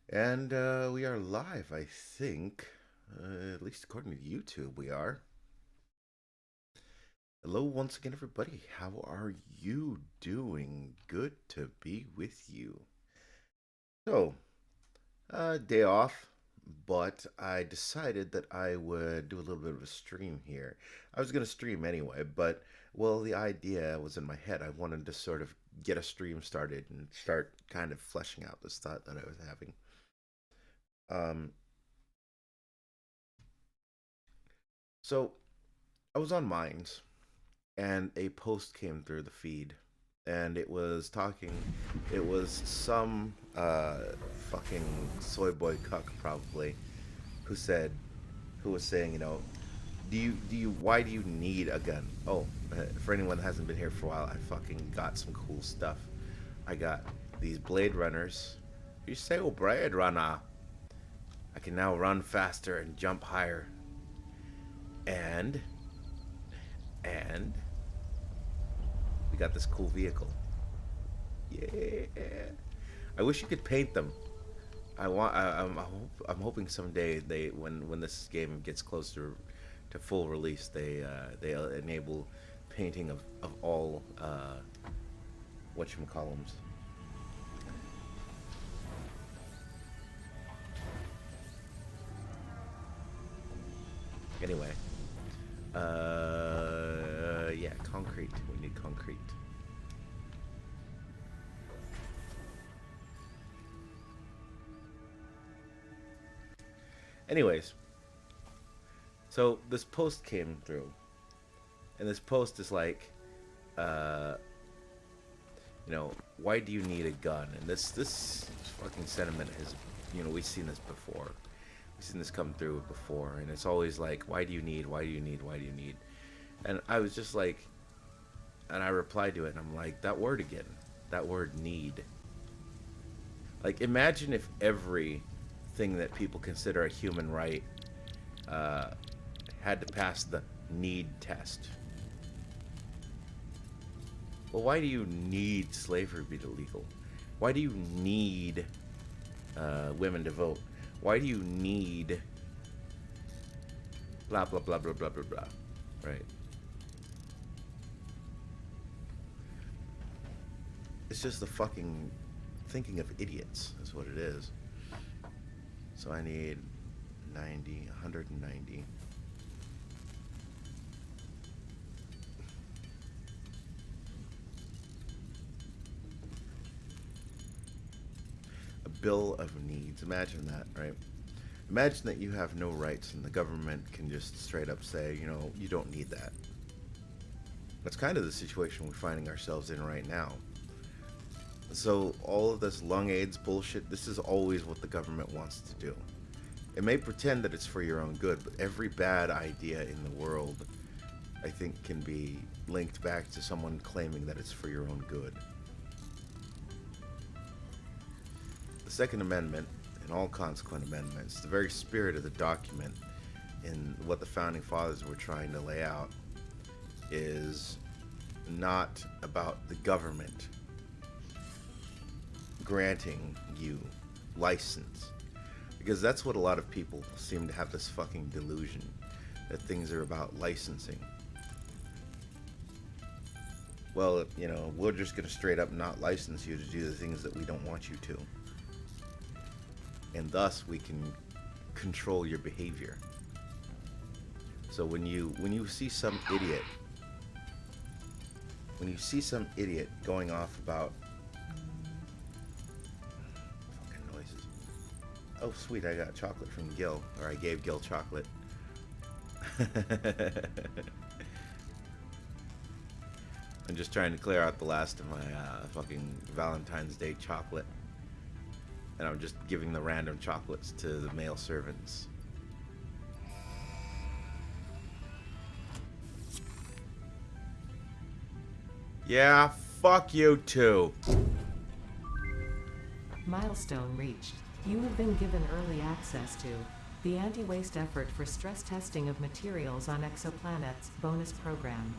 And we are live, I think. At least according to YouTube, we are. Hello, once again, everybody. How are you doing? Good to be with you. So, day off, but I decided that I would do a little bit of a stream here. I was going to stream anyway, but, well, the idea was in my head. I wanted to sort of get a stream started and start kind of fleshing out this thought that I was having. Um, so, I was on Minds and a post came through the feed and it was some fucking soy boy cuck probably who said who was saying, do you why do you need a gun? Oh, for anyone that hasn't been here for a while, I fucking got some cool stuff. I got these Blade Runners. You say, oh, Blade Runner. I can now run faster and jump higher. And and we got this cool vehicle. Yeah. I wish you could paint them. I'm hoping someday when this game gets closer to full release, they'll enable painting of all whatchamacallums. Anyway, yeah, concrete. We need concrete. Anyways, so this post came through, and this post is like, uh, why do you need a gun? And this fucking sentiment is, we've seen this before. We've seen this come through before, and it's always like, why do you need? Why do you need? Why do you need? And I was just like, and I replied to it, and I'm like, that word again, that word need. Like, imagine if everything that people consider a human right uh, had to pass the need test. Well, why do you need slavery to be illegal? Why do you need women to vote? Why do you need blah, blah, blah, blah, blah, blah, blah, right? It's just the fucking thinking of idiots is what it is. So I need 90, 190. A bill of needs. Imagine that, right? Imagine that you have no rights and the government can just straight up say, you don't need that. That's kind of the situation we're finding ourselves in right now. So all of this lung aids bullshit, this is always what the government wants to do. It may pretend that it's for your own good, but every bad idea in the world, I think, can be linked back to someone claiming that it's for your own good. The Second Amendment and all consequent amendments, the very spirit of the document in what the Founding Fathers were trying to lay out, is not about the government granting you license, because that's what a lot of people seem to have, this fucking delusion that things are about licensing. Well, we're just going to straight up not license you to do the things that we don't want you to, and thus we can control your behavior. So when you see some idiot going off about oh, sweet, I got chocolate from Gil. Or I gave Gil chocolate. I'm just trying to clear out the last of my fucking Valentine's Day chocolate. And I'm just giving the random chocolates to the male servants. Yeah, fuck you too. Milestone reached. You have been given early access to the Anti-Waste Effort for Stress Testing of Materials on Exoplanets bonus program.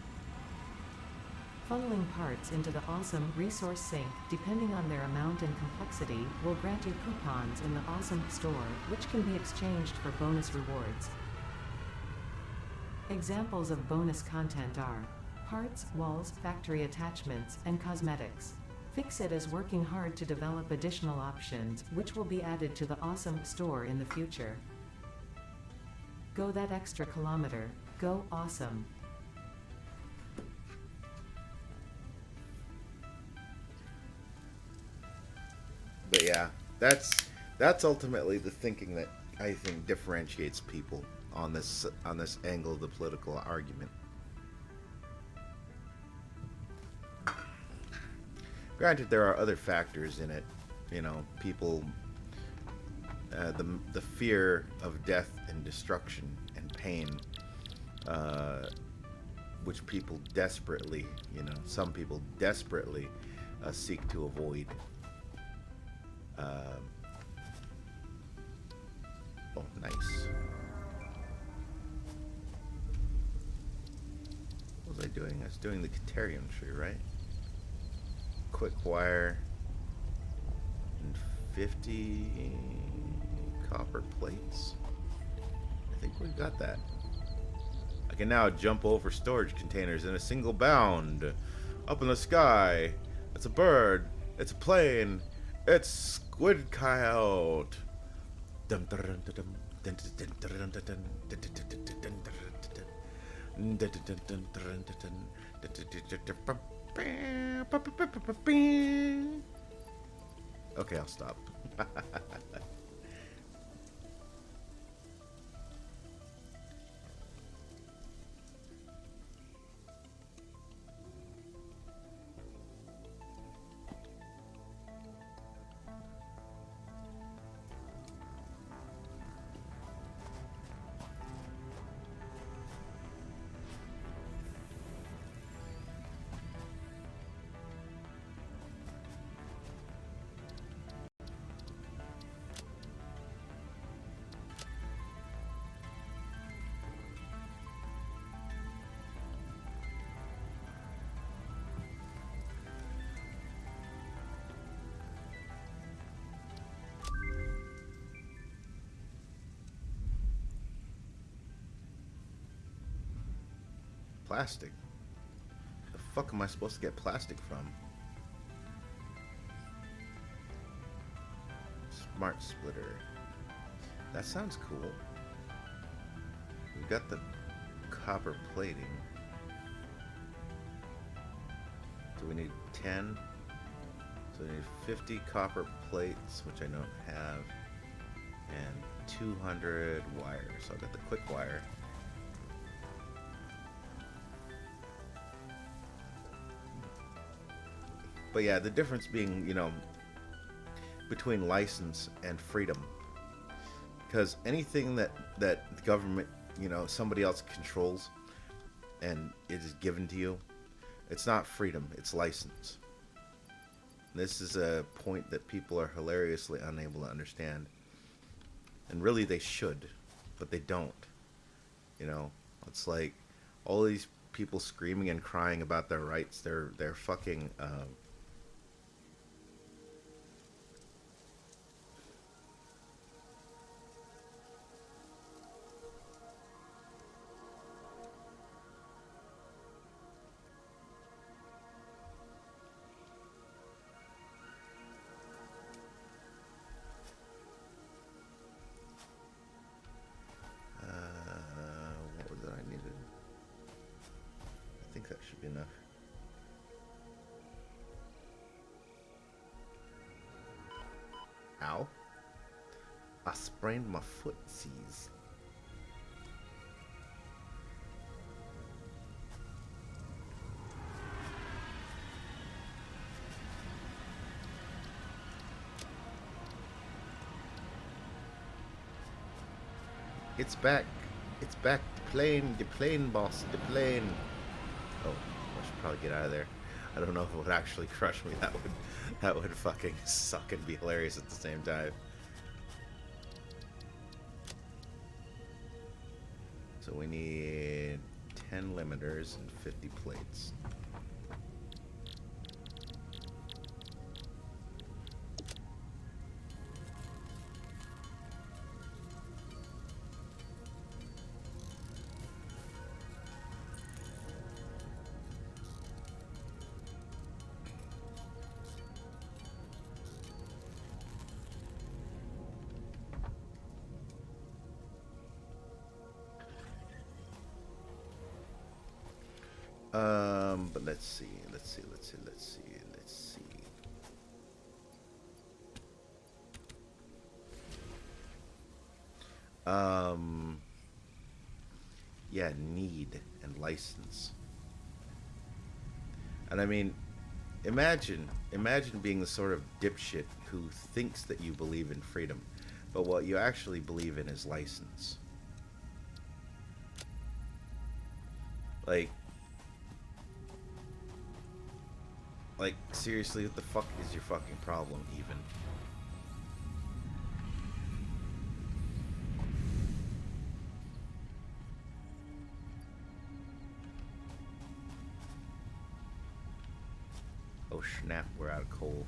Funneling parts into the Awesome resource sink, depending on their amount and complexity, will grant you coupons in the Awesome store, which can be exchanged for bonus rewards. Examples of bonus content are parts, walls, factory attachments, and cosmetics. Fixit is working hard to develop additional options, which will be added to the Awesome store in the future. Go that extra kilometer. Go Awesome. But yeah, that's ultimately the thinking that I think differentiates people on this angle of the political argument. Granted, there are other factors in it. You know, people, the fear of death and destruction and pain, which people desperately, some people desperately seek to avoid. Oh, nice. What was I doing? I was doing the Caterium tree, right? Quick wire and 50 copper plates. I think we got that. I can now jump over storage containers in a single bound. Up in the sky. It's a bird. It's a plane. It's Squid Coyote. Okay, I'll stop. Plastic? The fuck am I supposed to get plastic from? Smart splitter. That sounds cool. We've got the copper plating. Do we need 10? So we need 50 copper plates, which I don't have, and 200 wires. So I'll get the quick wire. But yeah, the difference being, between license and freedom. Because anything that the government, somebody else controls and it is given to you, it's not freedom, it's license. This is a point that people are hilariously unable to understand. And really they should, but they don't. It's like all these people screaming and crying about their rights, they're fucking what was it I needed? I think that should be enough. Ow. I sprained my footsies. It's back. It's back. The plane, boss. The plane. Oh, I should probably get out of there. I don't know if it would actually crush me. That would fucking suck and be hilarious at the same time. So we need 10 limiters and 50 plates. Let's see. Let's see. Let's see. Let's see. Let's see. Um. Yeah, need and license. And I mean, imagine being the sort of dipshit who thinks that you believe in freedom, but what you actually believe in is license. Like, seriously, what the fuck is your fucking problem, even? Oh snap, we're out of coal.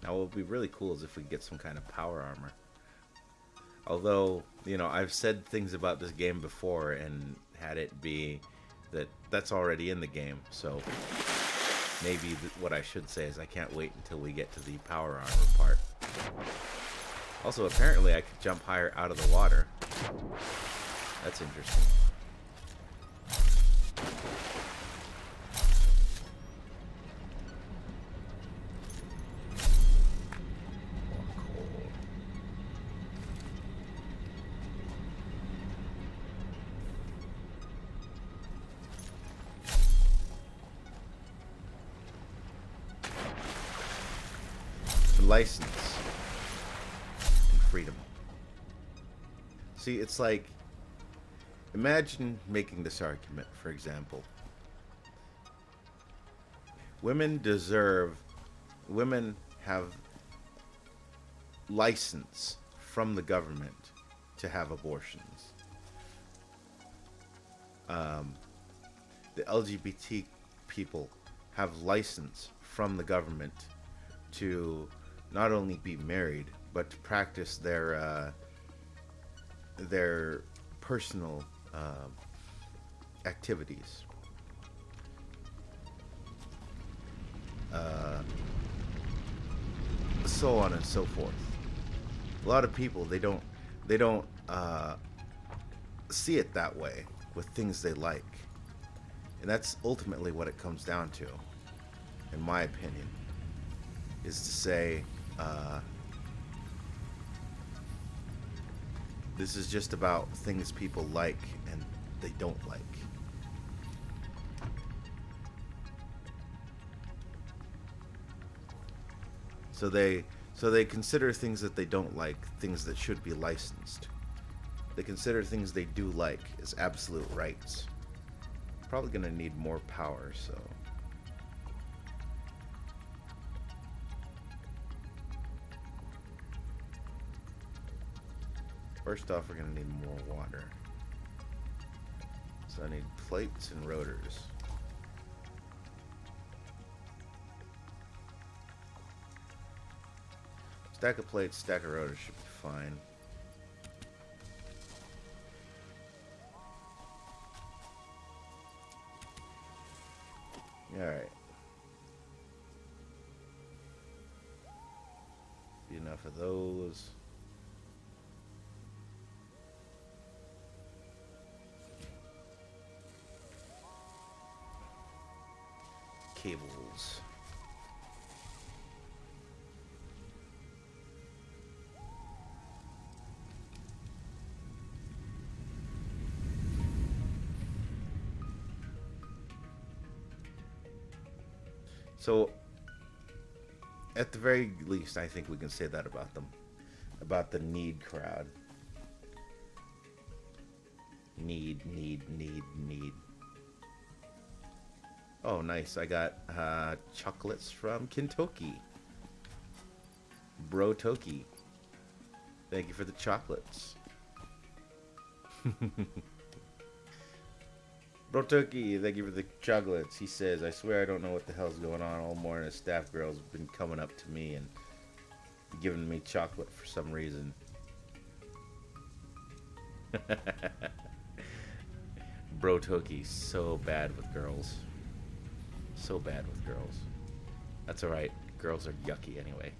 Now, what would be really cool is if we get some kind of power armor. Although, you know, I've said things about this game before and had it be that that's already in the game, so maybe what I should say is I can't wait until we get to the power armor part. Also, apparently I could jump higher out of the water. That's interesting. License and freedom. See, it's like, imagine making this argument, for example. Women have license from the government to have abortions. The LGBT people have license from the government to not only be married, but to practice their personal activities. So on and so forth. A lot of people they don't see it that way with things they like, and that's ultimately what it comes down to, in my opinion, is to say, this is just about things people like and they don't like. So they consider things that they don't like things that should be licensed. They consider things they do like as absolute rights. Probably gonna need more power, so. First off, we're gonna need more water. So I need plates and rotors. Stack of plates, stack of rotors should be fine. Alright. Be enough of those. Cables. So, at the very least, I think we can say that about them. About the need crowd. Need. Oh, nice. I got chocolates from Kentucky. Bro Toki. Thank you for the chocolates. Bro Toki, thank you for the chocolates. He says, I swear I don't know what the hell's going on. All morning a staff girl's been coming up to me and giving me chocolate for some reason. Bro Toki so bad with girls. So bad with girls. That's alright. Girls are yucky anyway.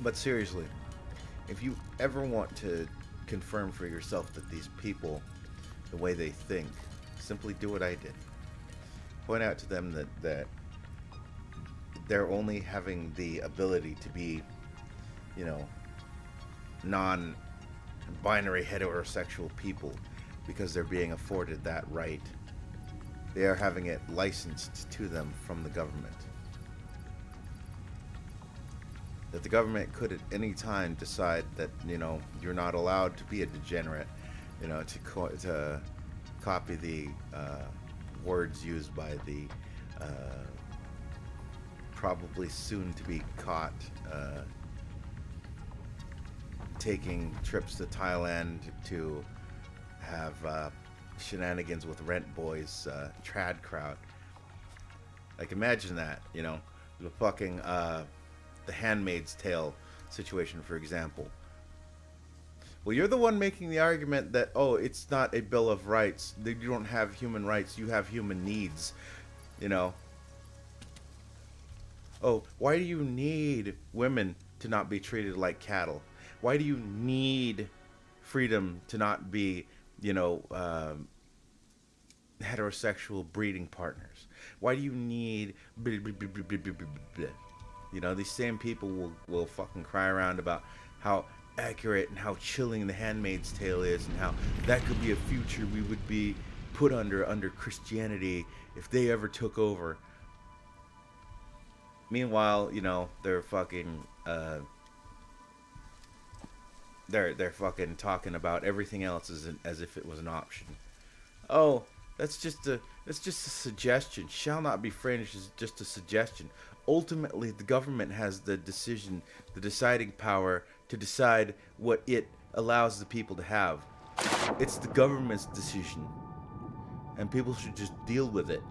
But seriously, if you ever want to confirm for yourself that these people, the way they think, simply do what I did. Point out to them that they're only having the ability to be, you know, non-binary heterosexual people because they're being afforded that right. They are having it licensed to them from the government. That the government could at any time decide that, you know, you're not allowed to be a degenerate, you know, to copy the words used by the probably soon to be caught taking trips to Thailand to have shenanigans with rent boys, trad crowd. Like, imagine that, you know, the fucking the Handmaid's Tale situation, for example. Well, you're the one making the argument that, oh, it's not a Bill of Rights. You don't have human rights. You have human needs. You know. Oh, why do you need women to not be treated like cattle? Why do you need freedom to not be, you know, heterosexual breeding partners? Why do you need... You know, these same people will fucking cry around about how accurate and how chilling the Handmaid's Tale is, and how that could be a future we would be put under Christianity if they ever took over. Meanwhile, you know, they're fucking they're fucking talking about everything else as if it was an option. Oh, that's just a suggestion. Shall not be fringed is just a suggestion. Ultimately, the government has the deciding power to decide what it allows the people to have. It's the government's decision, and people should just deal with it.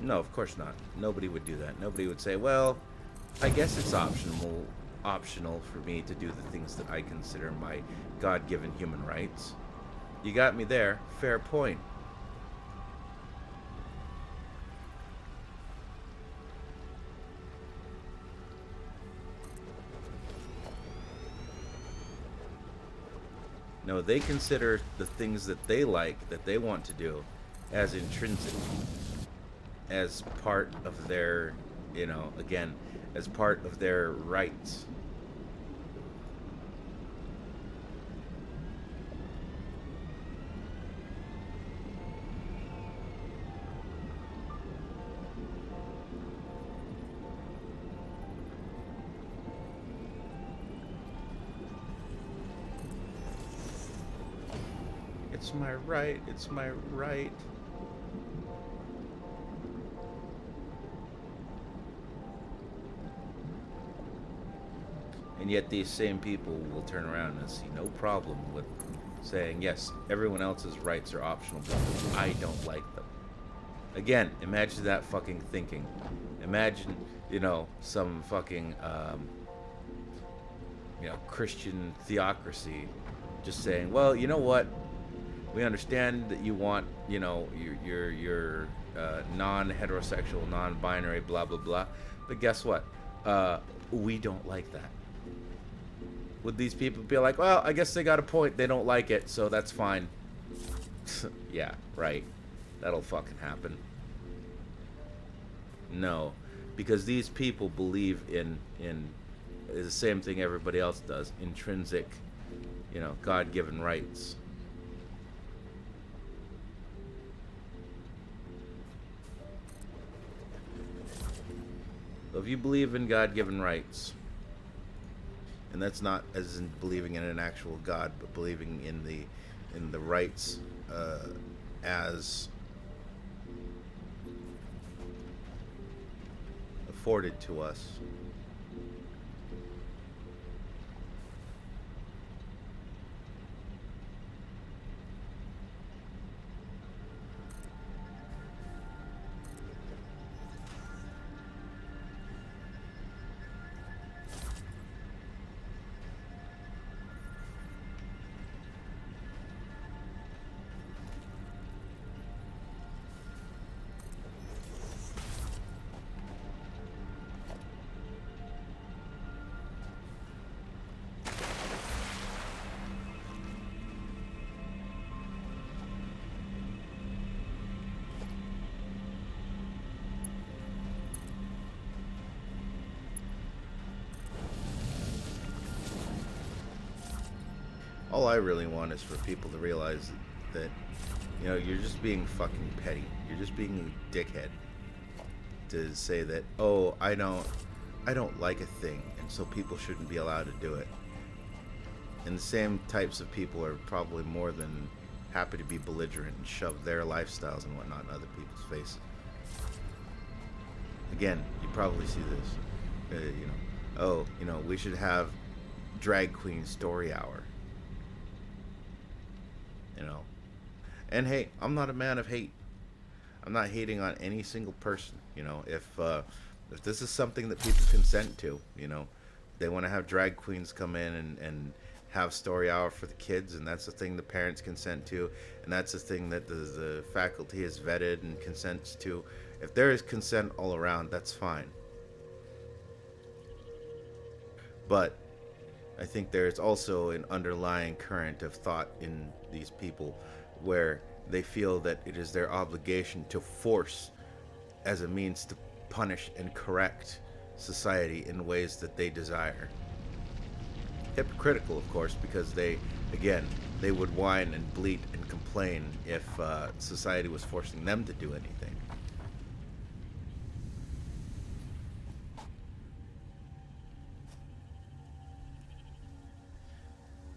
No, of course not. Nobody would do that. Nobody would say, well, I guess it's optional for me to do the things that I consider my God-given human rights. You got me there. Fair point. No, they consider the things that they like, that they want to do, as intrinsic. As part of their, you know, again, as part of their rights. It's my right, it's my right. And yet these same people will turn around and see no problem with saying, yes, everyone else's rights are optional, but I don't like them. Again, imagine that fucking thinking. Imagine, some fucking, Christian theocracy just saying, well, you know what? We understand that you want, your non-heterosexual, non-binary, blah, blah, blah. But guess what? We don't like that. Would these people be like, well, I guess they got a point. They don't like it, so that's fine. Yeah, right. That'll fucking happen. No, because these people believe in the same thing everybody else does, intrinsic, God-given rights. So if you believe in God-given rights, and that's not as in believing in an actual God, but believing in the rights as afforded to us. All I really want is for people to realize that, you're just being fucking petty. You're just being a dickhead to say that, oh, I don't like a thing, and so people shouldn't be allowed to do it. And the same types of people are probably more than happy to be belligerent and shove their lifestyles and whatnot in other people's faces. Again, you probably see this. We should have drag queen story hour. And hey, I'm not a man of hate. I'm not hating on any single person. If this is something that people consent to, they want to have drag queens come in and have story hour for the kids, and that's the thing the parents consent to, and that's the thing that the faculty is vetted and consents to. If there is consent all around, that's fine. But I think there's also an underlying current of thought in these people where they feel that it is their obligation to force as a means to punish and correct society in ways that they desire. Hypocritical, of course, because they would whine and bleat and complain if society was forcing them to do anything.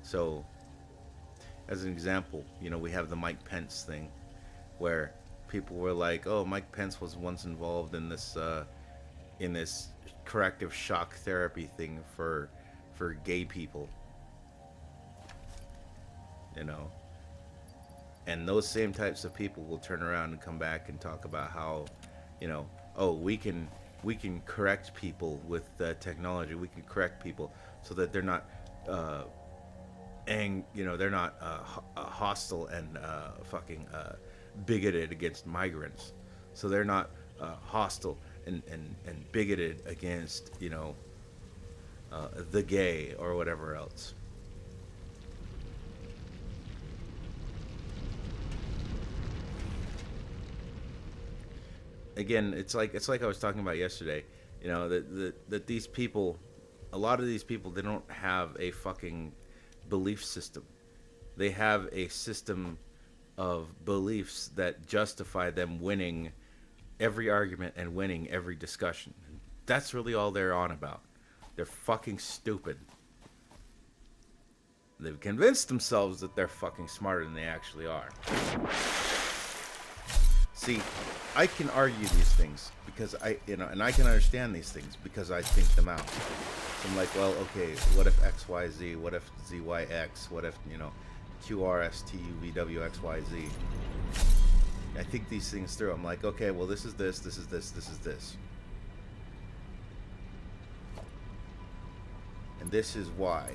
So, as an example, we have the Mike Pence thing, where people were like, "Oh, Mike Pence was once involved in this corrective shock therapy thing for gay people," and those same types of people will turn around and come back and talk about how, oh, we can correct people with technology. We can correct people so that they're not. They're not hostile and fucking bigoted against migrants. So they're not hostile and bigoted against, the gay or whatever else. Again, it's like I was talking about yesterday, that these people, a lot of these people, they don't have a fucking belief system. They have a system of beliefs that justify them winning every argument and winning every discussion. That's really all they're on about. They're fucking stupid. They've convinced themselves that they're fucking smarter than they actually are. See, I can argue these things because and I can understand these things because I think them out. So I'm like, well, okay, what if XYZ? What if ZYX? What if, QRSTUVWXYZ? I think these things through. I'm like, okay, well, this is this, this is this, this is this. And this is why.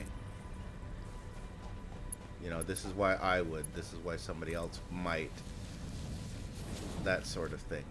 This is why I would. This is why somebody else might. That sort of thing.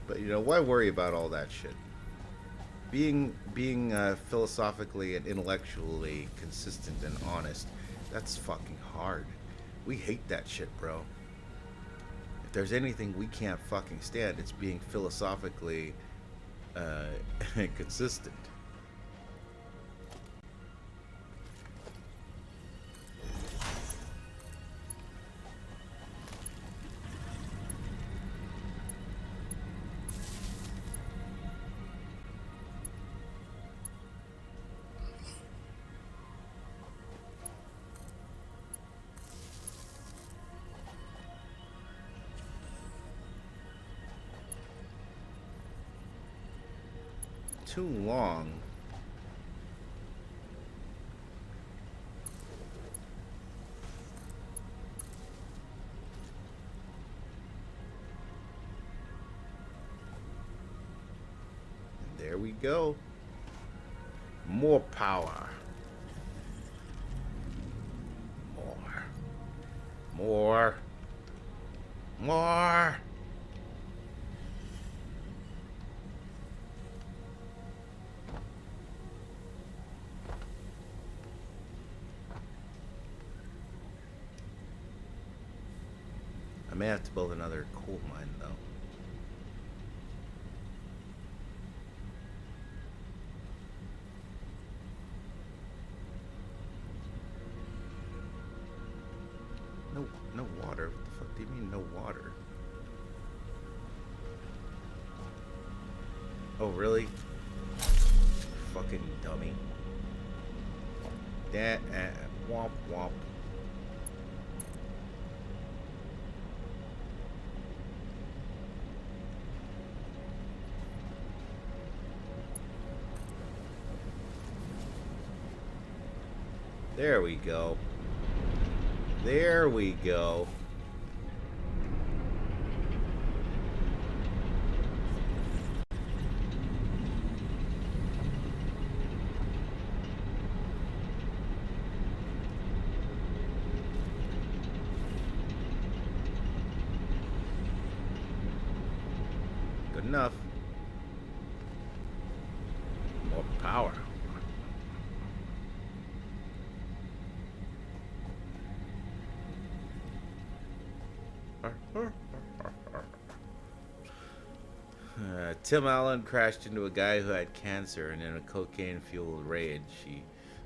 But why worry about all that shit? Being philosophically and intellectually consistent and honest, that's fucking hard. We hate that shit, bro. If there's anything we can't fucking stand, it's being philosophically consistent. Too long. And there we go. More power. More. More. More. I may have to build another coal mine, though. No water. What the fuck do you mean, no water? Oh, really? Fucking dummy. That, womp womp. There we go. There we go. Good enough. More power. Tim Allen crashed into a guy who had cancer, and in a cocaine-fueled rage, he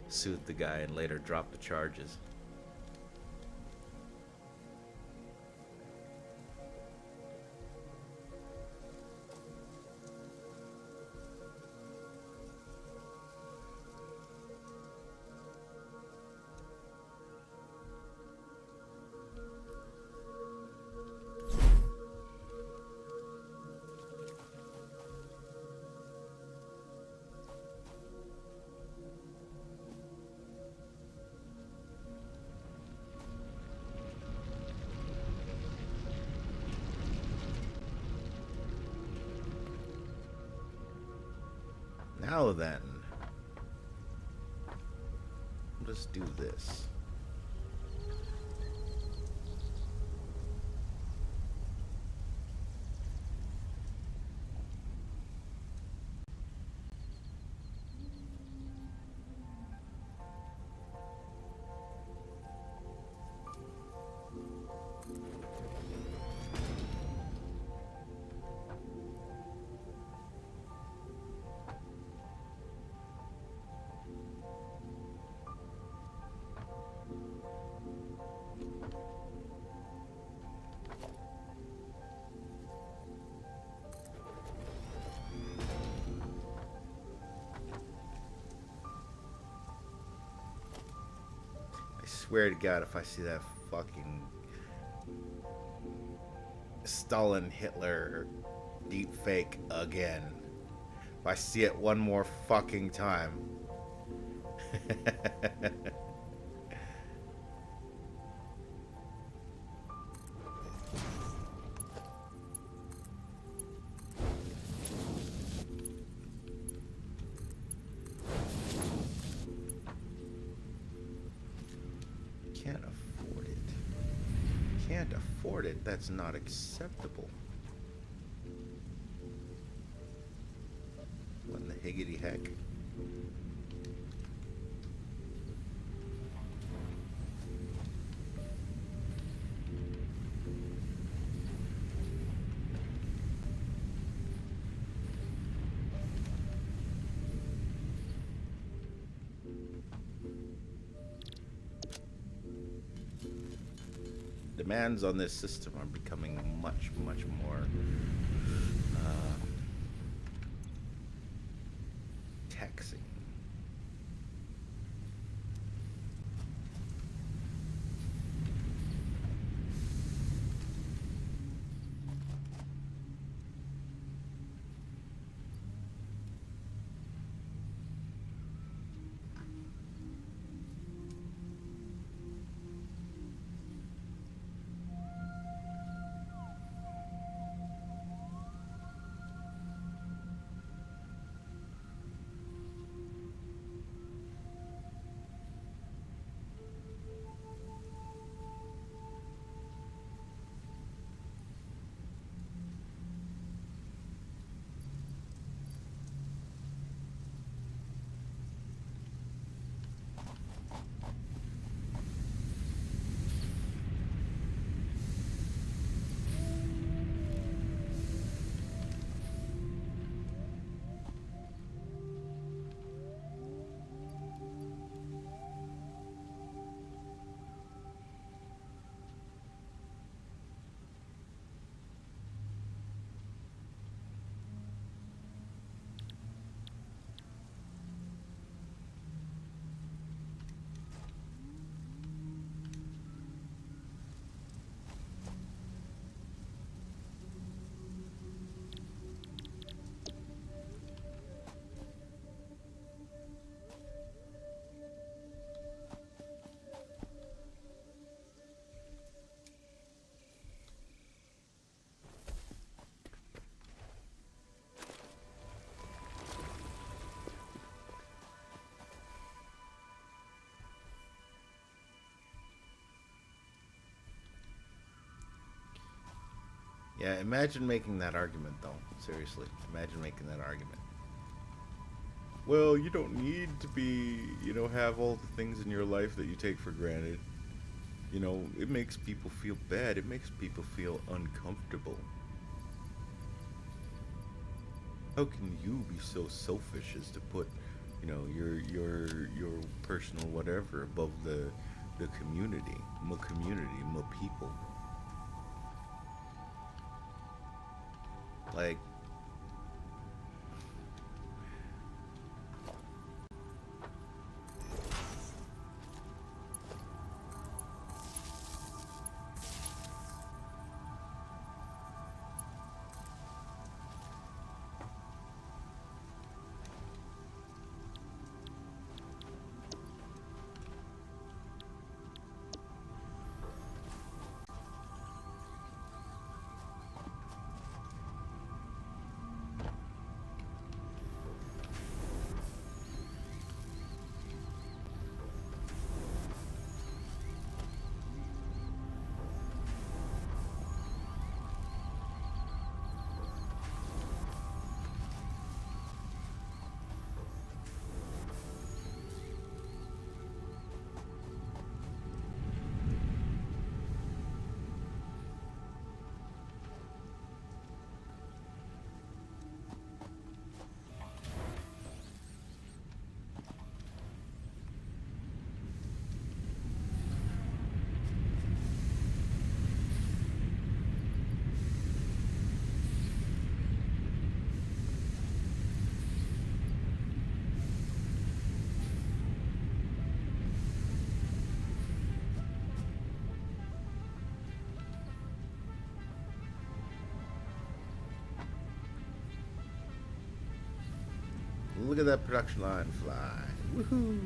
soothe the guy and later drop the charges. Now then, let's do this. I swear to God, if I see that fucking Stalin Hitler deep fake again, if I see it one more fucking time. Can't afford it. Can't afford it. That's not acceptable. What in the higgity heck? Demands on this system are becoming much, much more taxing. Yeah, imagine making that argument though. Seriously, imagine making that argument. Well, you don't need to be, have all the things in your life that you take for granted. It makes people feel bad. It makes people feel uncomfortable. How can you be so selfish as to put, your personal whatever above the community, my people. Like, look at that production line fly. Woohoo!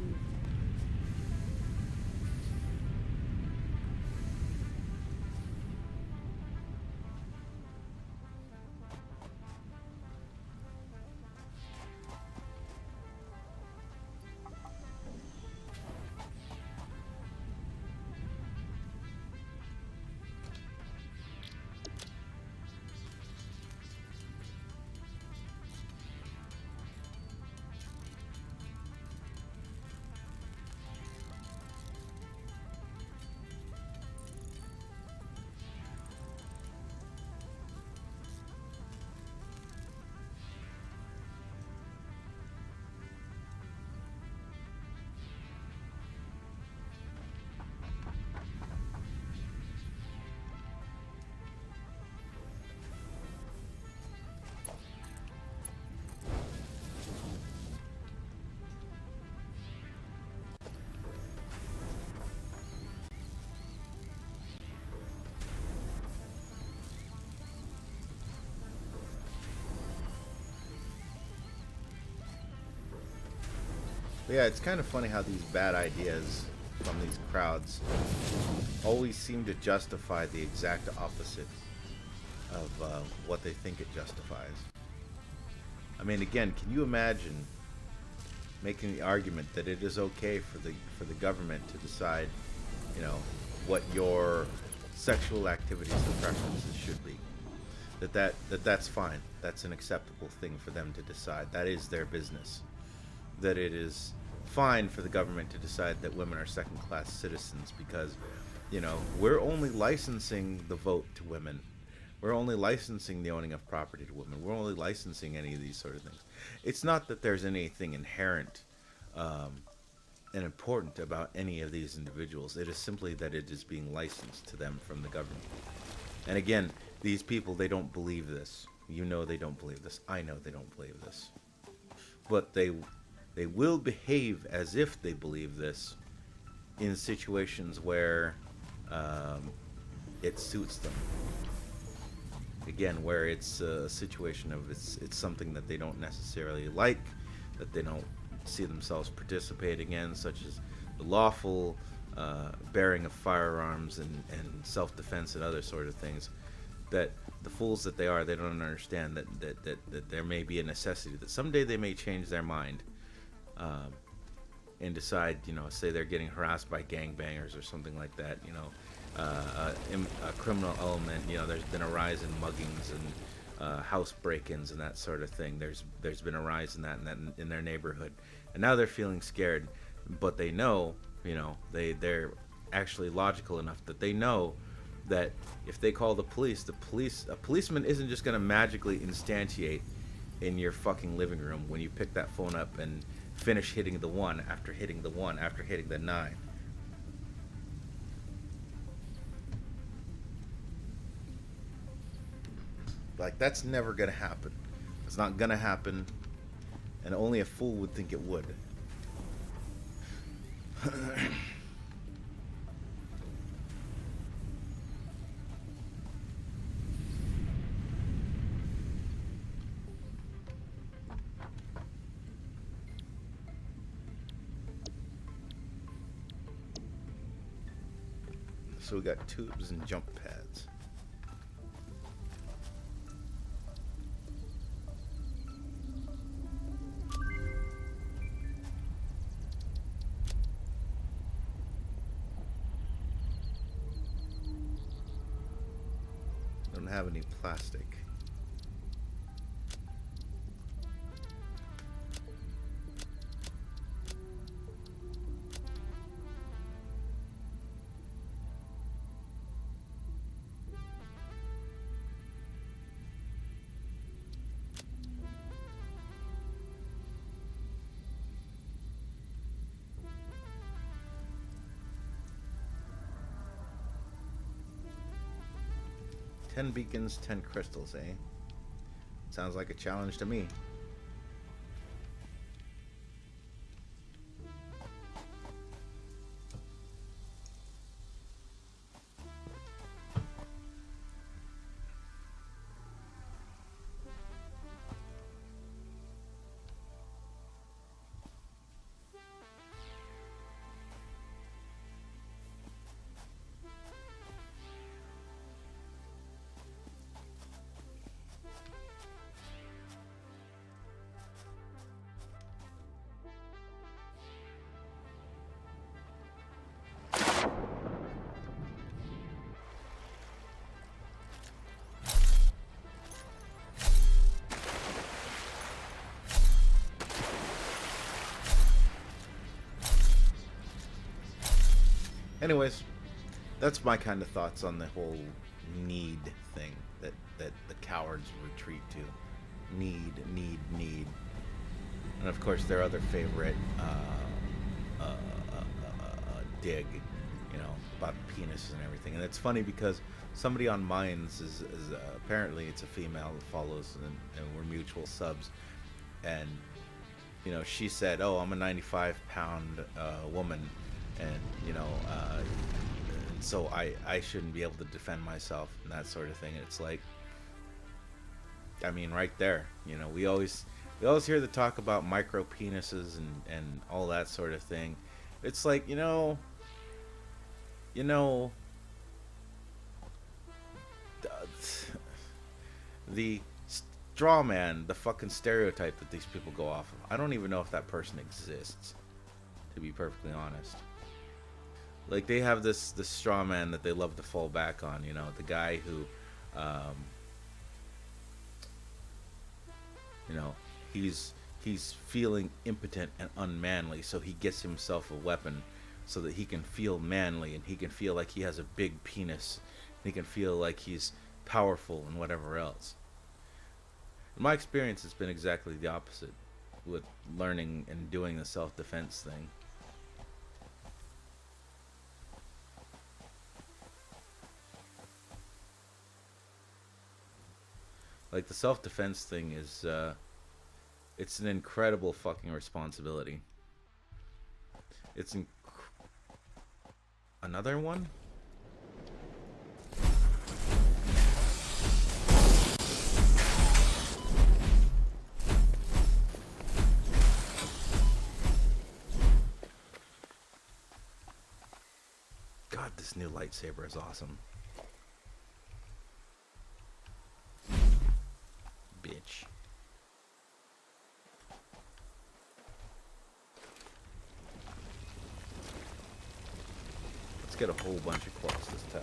Yeah, it's kind of funny how these bad ideas from these crowds always seem to justify the exact opposite of what they think it justifies. I mean, again, can you imagine making the argument that it is okay for the government to decide, you know, what your sexual activities and preferences should be? That's fine. That's an acceptable thing for them to decide. That is their business. That it is fine for the government to decide that women are second-class citizens because, we're only licensing the vote to women. We're only licensing the owning of property to women. We're only licensing any of these sort of things. It's not that there's anything inherent and important about any of these individuals. It is simply that it is being licensed to them from the government. And again, these people, they don't believe this. You know they don't believe this. I know they don't believe this. But they will behave as if they believe this in situations where it suits them. Again, where it's a situation of it's something that they don't necessarily like, that they don't see themselves participating in, such as the lawful bearing of firearms and self-defense and other sort of things, that the fools that they are, they don't understand that there may be a necessity, that someday they may change their mind and decide, say they're getting harassed by gangbangers or something like that, a criminal element, there's been a rise in muggings and house break-ins and that sort of thing. There's been a rise in that in their neighborhood, and now they're feeling scared, but they know, they're actually logical enough that they know that if they call the police, a policeman isn't just going to magically instantiate in your fucking living room when you pick that phone up and finish hitting the 1 after hitting the 1 after hitting the 9. Like, that's never gonna happen. It's not gonna happen, and only a fool would think it would. So we got tubes and jump pads. Don't have any plastic. Ten beacons, 10 crystals, eh? Sounds like a challenge to me. Anyways, that's my kind of thoughts on the whole need thing that the cowards retreat to. Need. And of course, their other favorite dig, you know, about penises and everything. And it's funny because somebody on Minds is apparently it's a female that follows, and we're mutual subs. And, you know, she said, oh, I'm a 95-pound woman. And, you know, so I shouldn't be able to defend myself and that sort of thing. And it's like, I mean, right there, you know, we always hear the talk about micro penises and all that sort of thing. It's like, you know, the straw man, the fucking stereotype that these people go off of. I don't even know if that person exists, to be perfectly honest. Like, they have this straw man that they love to fall back on, you know, the guy who, you know, he's feeling impotent and unmanly, so he gets himself a weapon so that he can feel manly and he can feel like he has a big penis and he can feel like he's powerful and whatever else. In my experience, it's been exactly the opposite with learning and doing the self-defense thing. Like, the self-defense thing is, it's an incredible fucking responsibility. It's another one? God, this new lightsaber is awesome. Bitch. Let's get a whole bunch of quotes this time.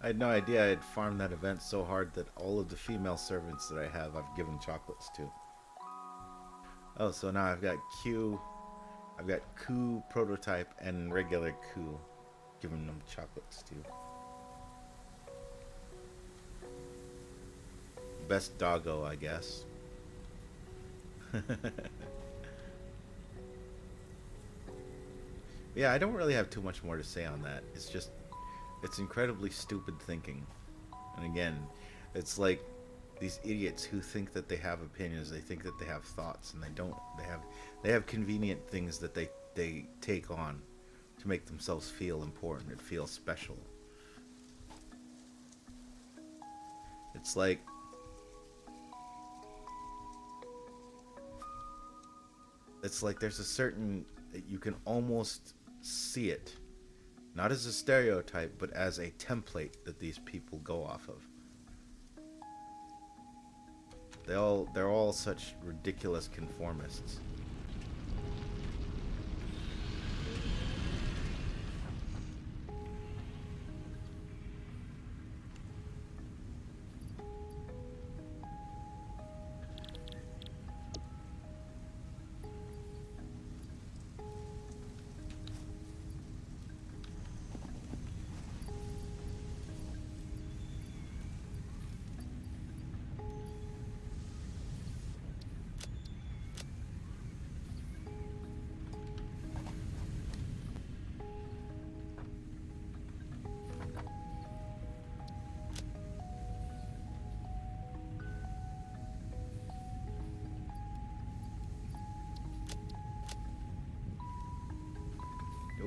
I had no idea I had farmed that event so hard that all of the female servants that I have, I've given chocolates to. Oh, so now I've got Q, I've got Q prototype and regular Q, giving them chocolates to. Best doggo, I guess. Yeah, I don't really have too much more to say on that. It's just, it's incredibly stupid thinking. And again, it's like these idiots who think that they have opinions, they think that they have thoughts, and they don't. They have convenient things that they take on to make themselves feel important and feel special. It's like there's a certain, you can almost see it, not as a stereotype, but as a template that these people go off of. They're all such ridiculous conformists.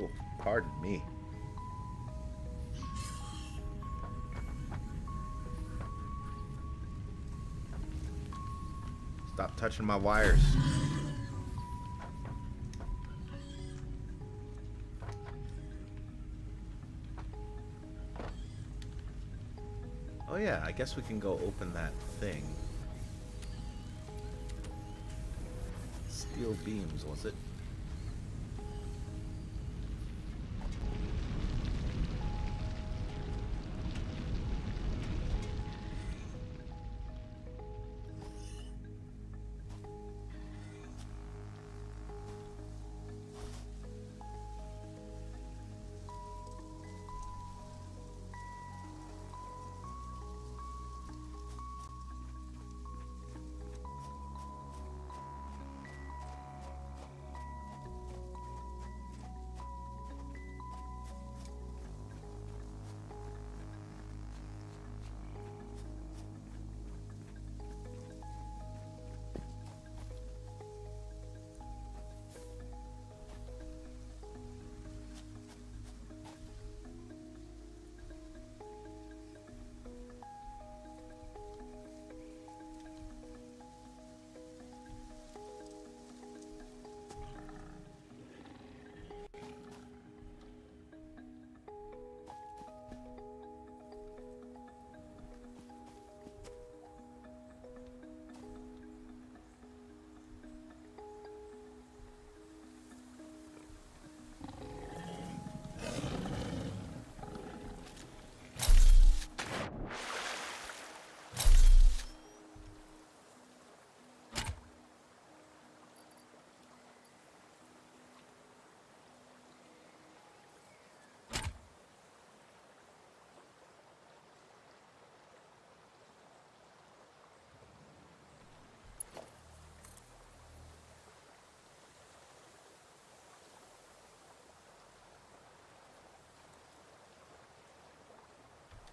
Oh, pardon me. Stop touching my wires. Oh yeah, I guess we can go open that thing. Steel beams, was it?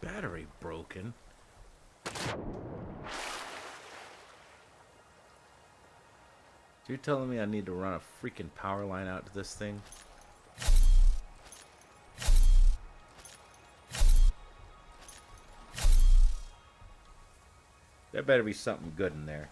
Battery broken. So you're telling me I need to run a freaking power line out to this thing? There better be something good in there.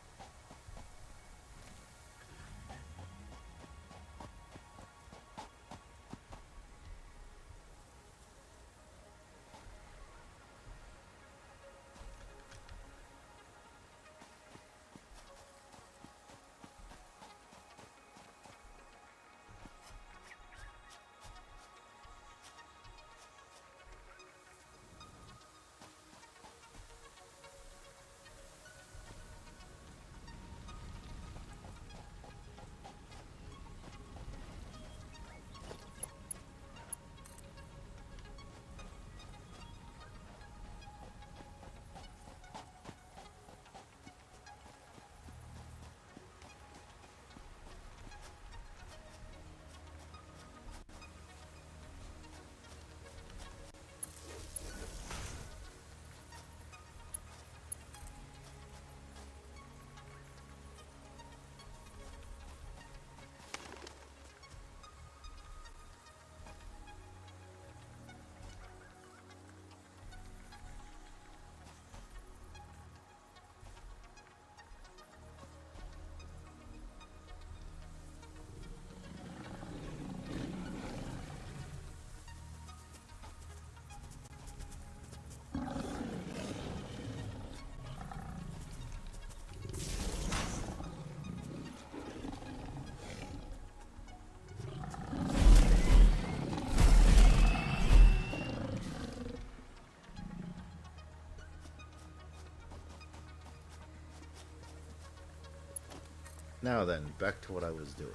Now then, back to what I was doing.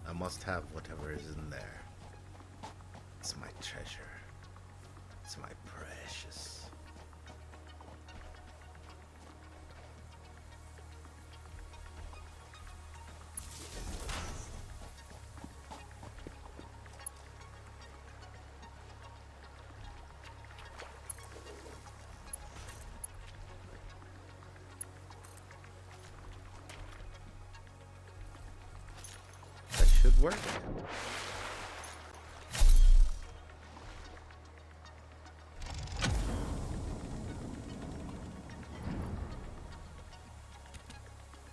I must have whatever is in there. It's my treasure. It's my precious. That should work.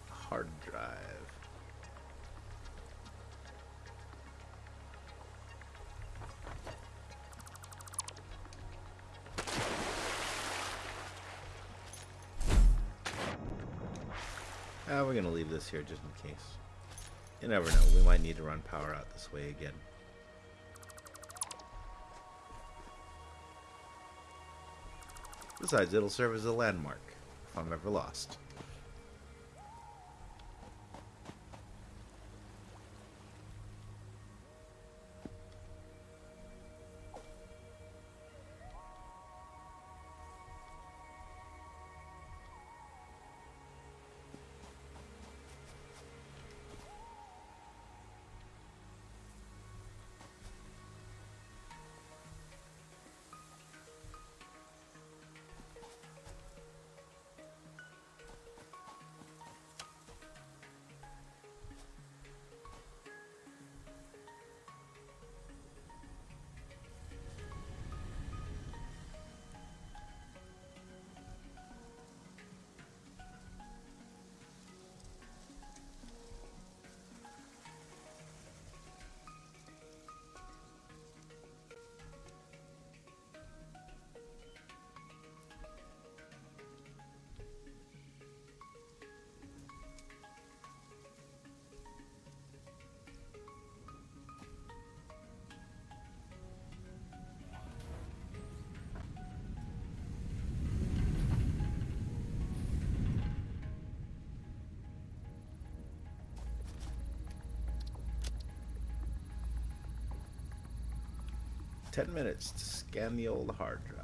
Hard drive. We're gonna leave this here just in case. You never know, we might need to run power out this way again. Besides, it'll serve as a landmark if I'm ever lost. Ten minutes to scan the old hard drive.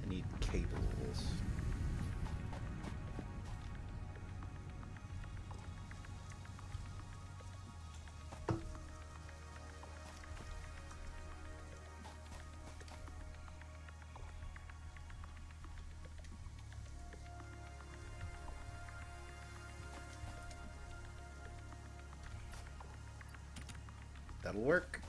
I need cables. That'll work.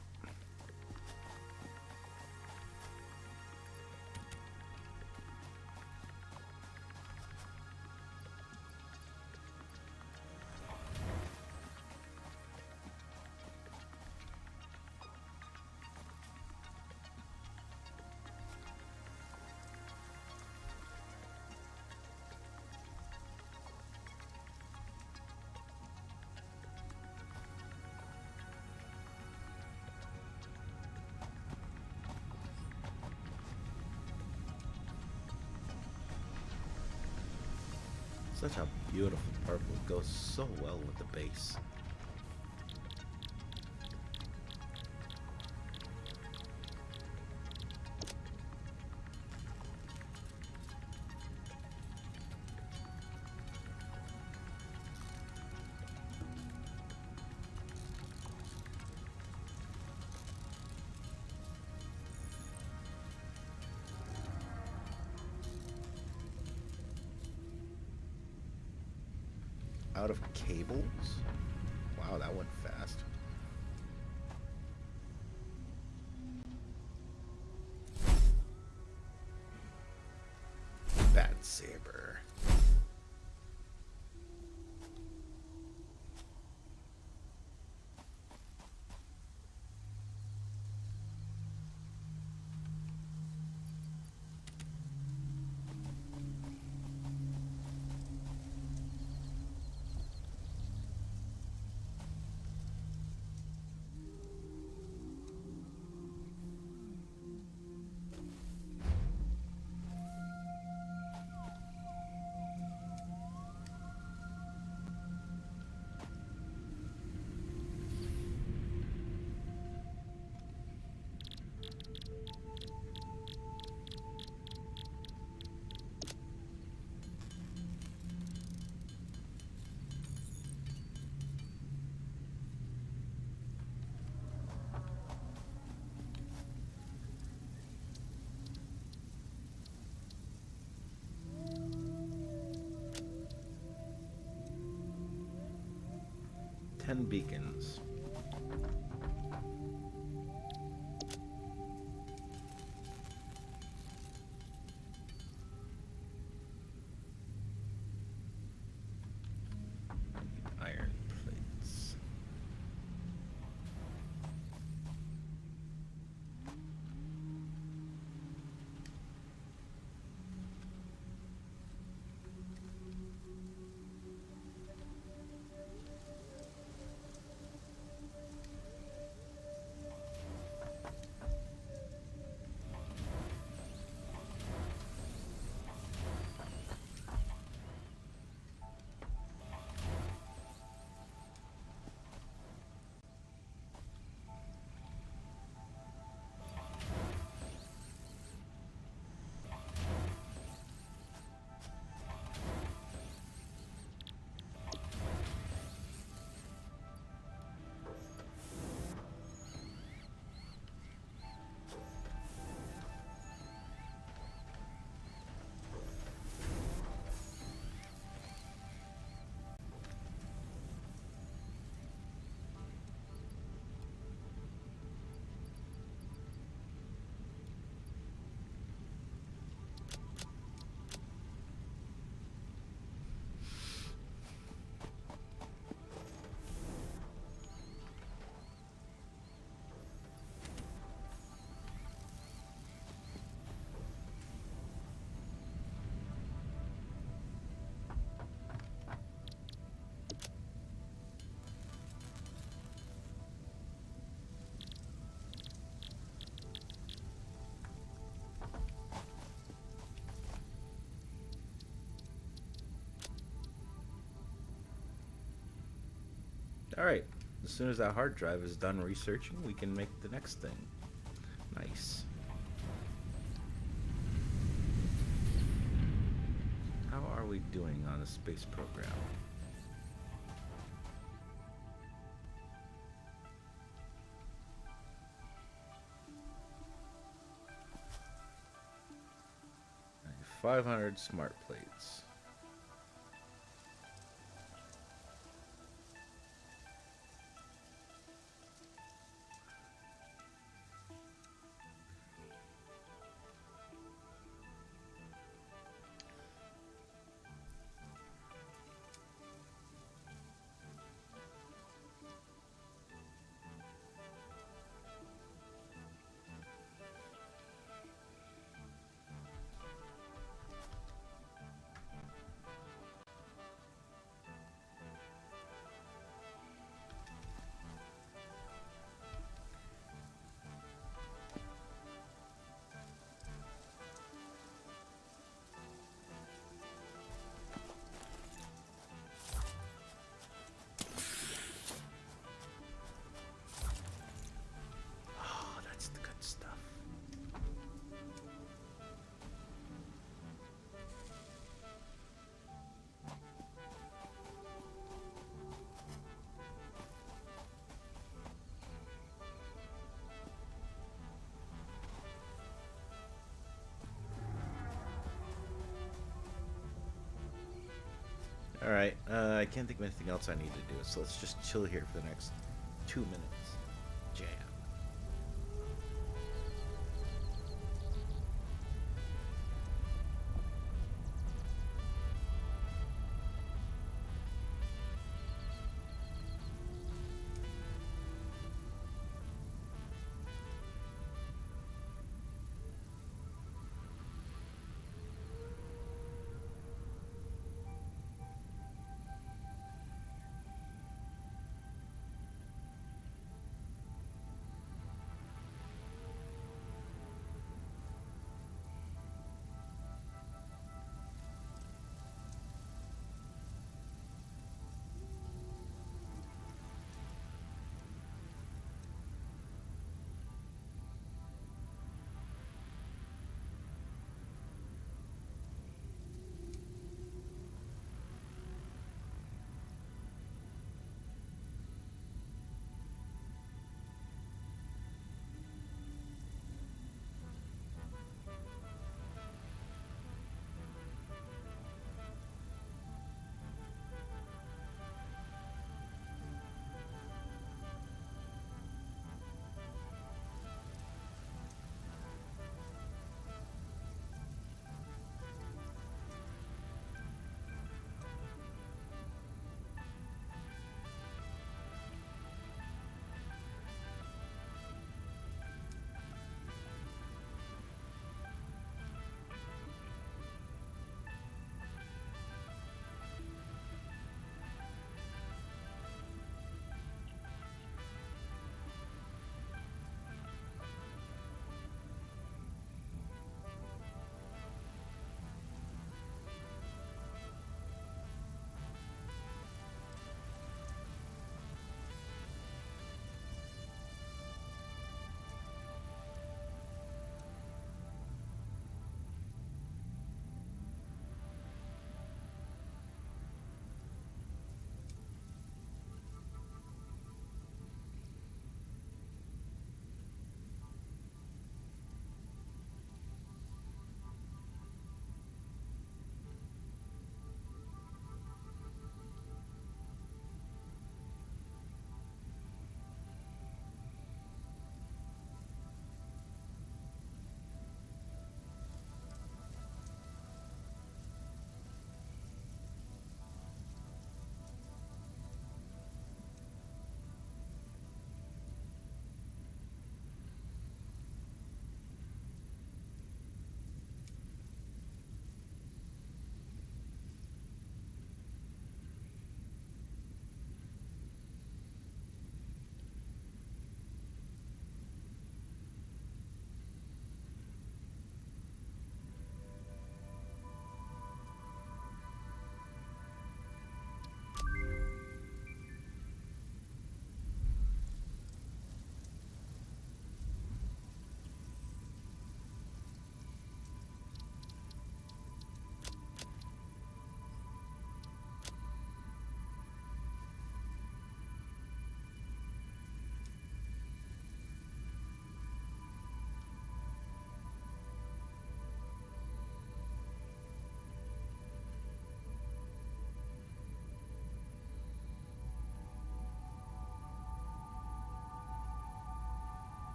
Such a beautiful purple. It goes so well with the base. Out of cables? Wow, that went fast. Bat Saber. Ten beacons. Iron plates. Alright, as soon as that hard drive is done researching, we can make the next thing. Nice. How are we doing on the space program? I have 500 smart plates. All right. I can't think of anything else I need to do, so let's just chill here for the next 2 minutes. Jam.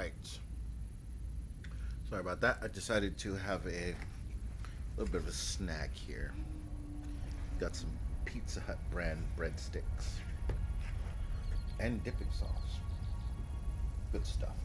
right. Sorry about that. I decided to have a little bit of a snack here. Got some Pizza Hut brand breadsticks and dipping sauce. Good stuff.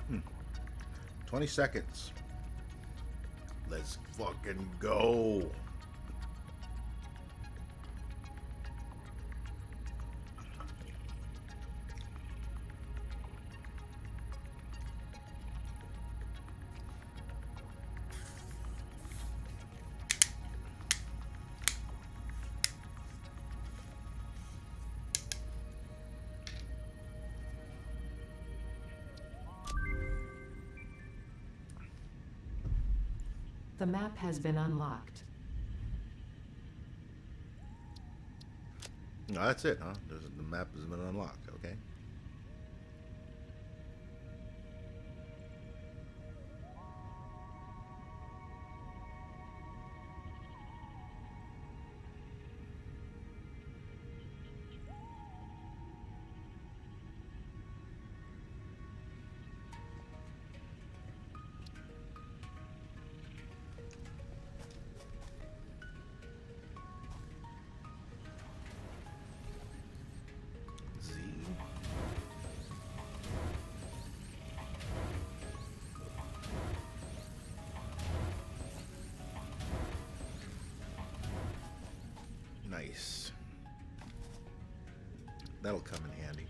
Hmm. 20 seconds. Let's fucking go. The map has been unlocked. No, that's it, huh? The map has been unlocked, okay? Z. Nice. That'll come in handy.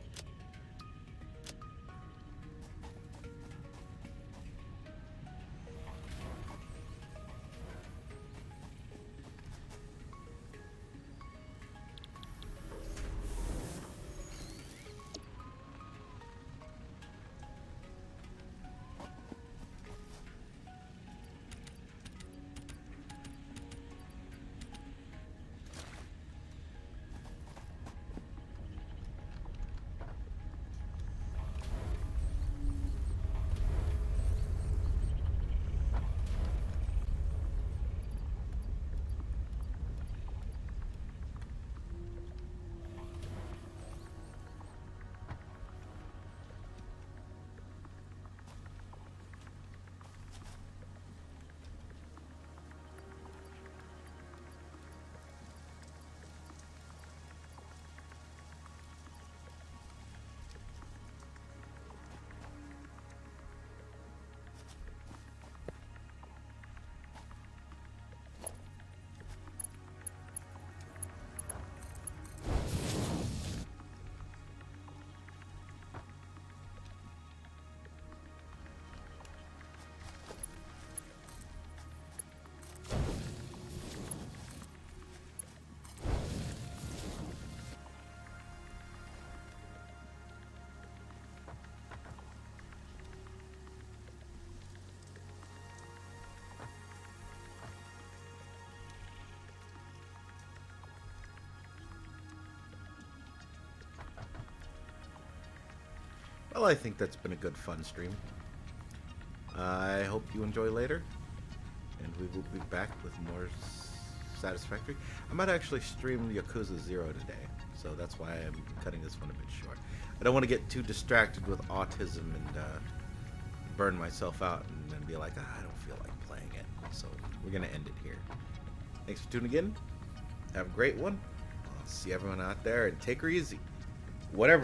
Well, I think that's been a good fun stream. I hope you enjoy later, and we will be back with more satisfactory. I might actually stream Yakuza 0 today, so that's why I'm cutting this one a bit short. I don't want to get too distracted with autism and burn myself out and then be like, I don't feel like playing it. So we're going to end it here. Thanks for tuning in. Have a great one. I'll see everyone out there, and take her easy. Whatever.